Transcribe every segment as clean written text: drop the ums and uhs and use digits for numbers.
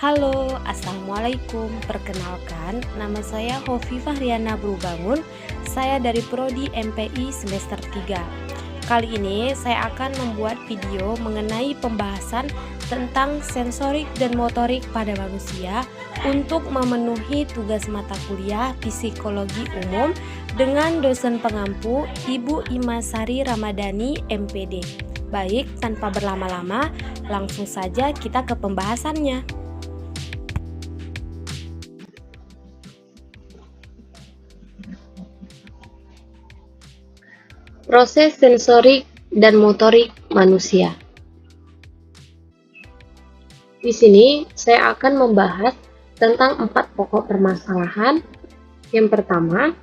Halo, Assalamualaikum. Perkenalkan, nama saya Hovifah Riana Brubangun. Saya dari Prodi MPI semester 3. Kali ini saya akan membuat video mengenai pembahasan tentang sensorik dan motorik pada manusia untuk memenuhi tugas mata kuliah Psikologi Umum dengan dosen pengampu Ibu Imasari Ramadhani MPD. Baik, tanpa berlama-lama, langsung saja kita ke pembahasannya. Proses sensorik dan motorik manusia. Di sini saya akan membahas tentang 4 pokok permasalahan. Yang pertama,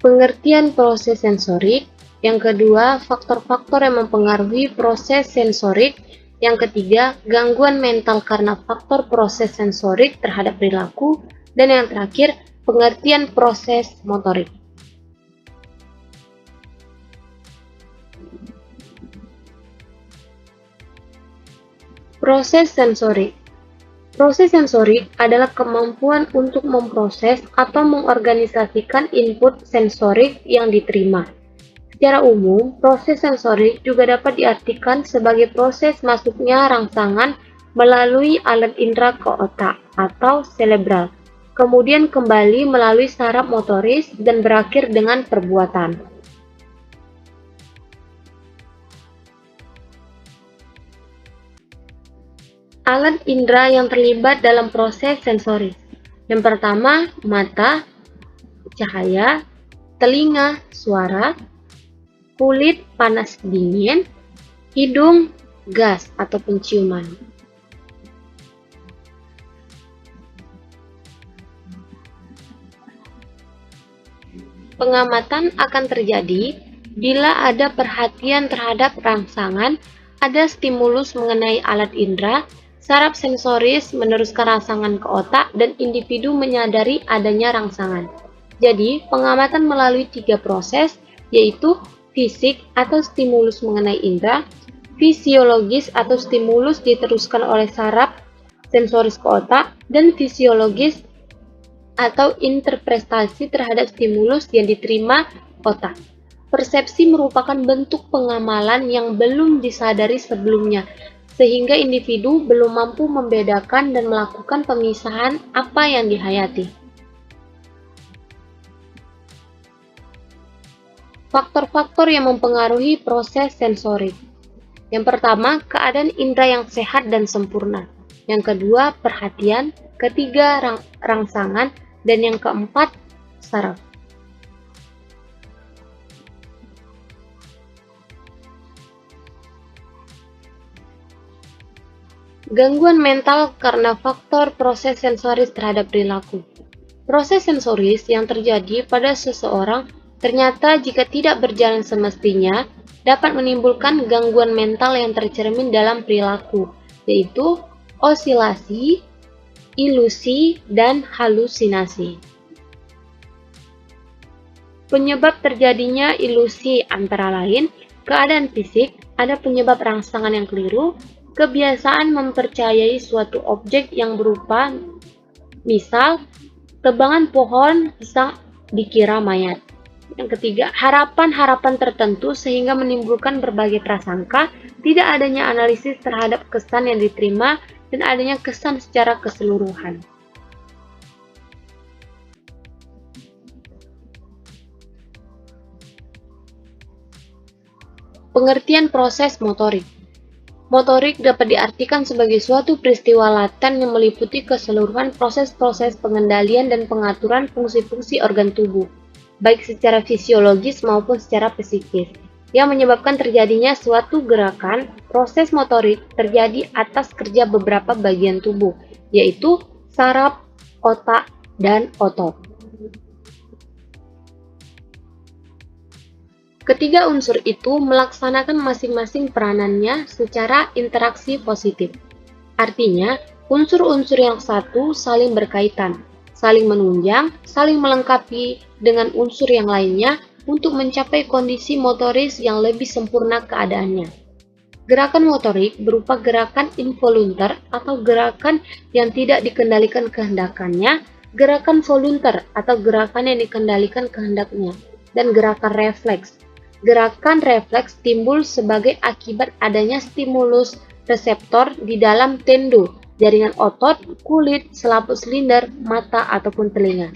pengertian proses sensorik. Yang kedua, faktor-faktor yang mempengaruhi proses sensorik. Yang ketiga, gangguan mental karena faktor proses sensorik terhadap perilaku. Dan yang terakhir, pengertian proses motorik. Proses sensorik. Proses sensorik adalah kemampuan untuk memproses atau mengorganisasikan input sensorik yang diterima. Secara umum, proses sensorik juga dapat diartikan sebagai proses masuknya rangsangan melalui alat indera ke otak atau cerebral, kemudian kembali melalui saraf motoris dan berakhir dengan perbuatan. Alat indera yang terlibat dalam proses sensoris. Yang pertama, mata, cahaya, telinga, suara, kulit, panas dingin, hidung, gas atau penciuman. Pengamatan akan terjadi bila ada perhatian terhadap rangsangan, ada stimulus mengenai alat indera, saraf sensoris meneruskan rangsangan ke otak, dan individu menyadari adanya rangsangan. Jadi, pengamatan melalui 3 proses, yaitu fisik atau stimulus mengenai indera, fisiologis atau stimulus diteruskan oleh saraf sensoris ke otak, dan fisiologis atau interpretasi terhadap stimulus yang diterima otak. Persepsi merupakan bentuk pengamalan yang belum disadari sebelumnya, sehingga individu belum mampu membedakan dan melakukan pemisahan apa yang dihayati. Faktor-faktor yang mempengaruhi proses sensorik. Yang pertama, keadaan indera yang sehat dan sempurna. Yang kedua, perhatian. Ketiga, rangsangan. Dan yang keempat, saraf. Gangguan mental karena faktor proses sensoris terhadap perilaku. Proses sensoris yang terjadi pada seseorang ternyata jika tidak berjalan semestinya dapat menimbulkan gangguan mental yang tercermin dalam perilaku, yaitu osilasi, ilusi, dan halusinasi. Penyebab terjadinya ilusi antara lain keadaan fisik, ada penyebab rangsangan yang keliru, kebiasaan mempercayai suatu objek yang berupa, misal, tebangan pohon pisang dikira mayat. Yang ketiga, harapan-harapan tertentu sehingga menimbulkan berbagai prasangka, tidak adanya analisis terhadap kesan yang diterima, dan adanya kesan secara keseluruhan. Pengertian proses motorik. Motorik dapat diartikan sebagai suatu peristiwa laten yang meliputi keseluruhan proses-proses pengendalian dan pengaturan fungsi-fungsi organ tubuh, baik secara fisiologis maupun secara psikis, yang menyebabkan terjadinya suatu gerakan. Proses motorik terjadi atas kerja beberapa bagian tubuh, yaitu saraf, otak, dan otot. Ketiga unsur itu melaksanakan masing-masing peranannya secara interaksi positif. Artinya, unsur-unsur yang satu saling berkaitan, saling menunjang, saling melengkapi dengan unsur yang lainnya untuk mencapai kondisi motoris yang lebih sempurna keadaannya. Gerakan motorik berupa gerakan involuntar atau gerakan yang tidak dikendalikan kehendakannya, gerakan voluntar atau gerakan yang dikendalikan kehendaknya, dan gerakan refleks. Gerakan refleks timbul sebagai akibat adanya stimulus reseptor di dalam tendon, jaringan otot, kulit, selaput silinder, mata, ataupun telinga.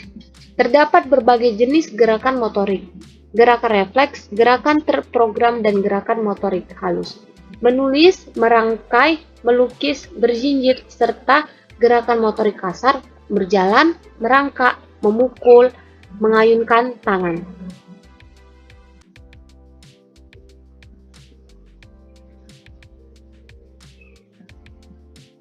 Terdapat berbagai jenis gerakan motorik. Gerakan refleks, gerakan terprogram, dan gerakan motorik halus. Menulis, merangkai, melukis, berjinjit, serta gerakan motorik kasar, berjalan, merangkak, memukul, mengayunkan tangan.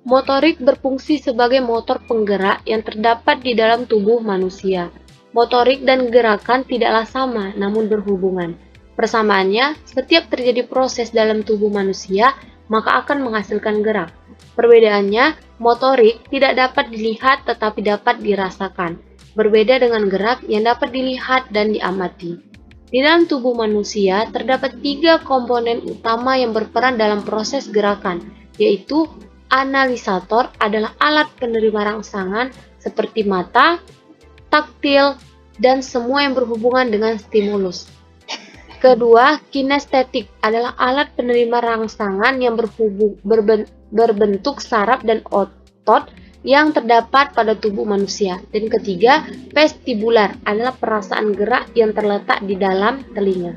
Motorik berfungsi sebagai motor penggerak yang terdapat di dalam tubuh manusia. Motorik dan gerakan tidaklah sama, namun berhubungan. Persamaannya, setiap terjadi proses dalam tubuh manusia, maka akan menghasilkan gerak. Perbedaannya, motorik tidak dapat dilihat tetapi dapat dirasakan. Berbeda dengan gerak yang dapat dilihat dan diamati. Di dalam tubuh manusia, terdapat 3 komponen utama yang berperan dalam proses gerakan, yaitu analisator adalah alat penerima rangsangan seperti mata, taktil, dan semua yang berhubungan dengan stimulus. Kedua, kinestetik adalah alat penerima rangsangan yang berbentuk saraf dan otot yang terdapat pada tubuh manusia. Dan ketiga, vestibular adalah perasaan gerak yang terletak di dalam telinga.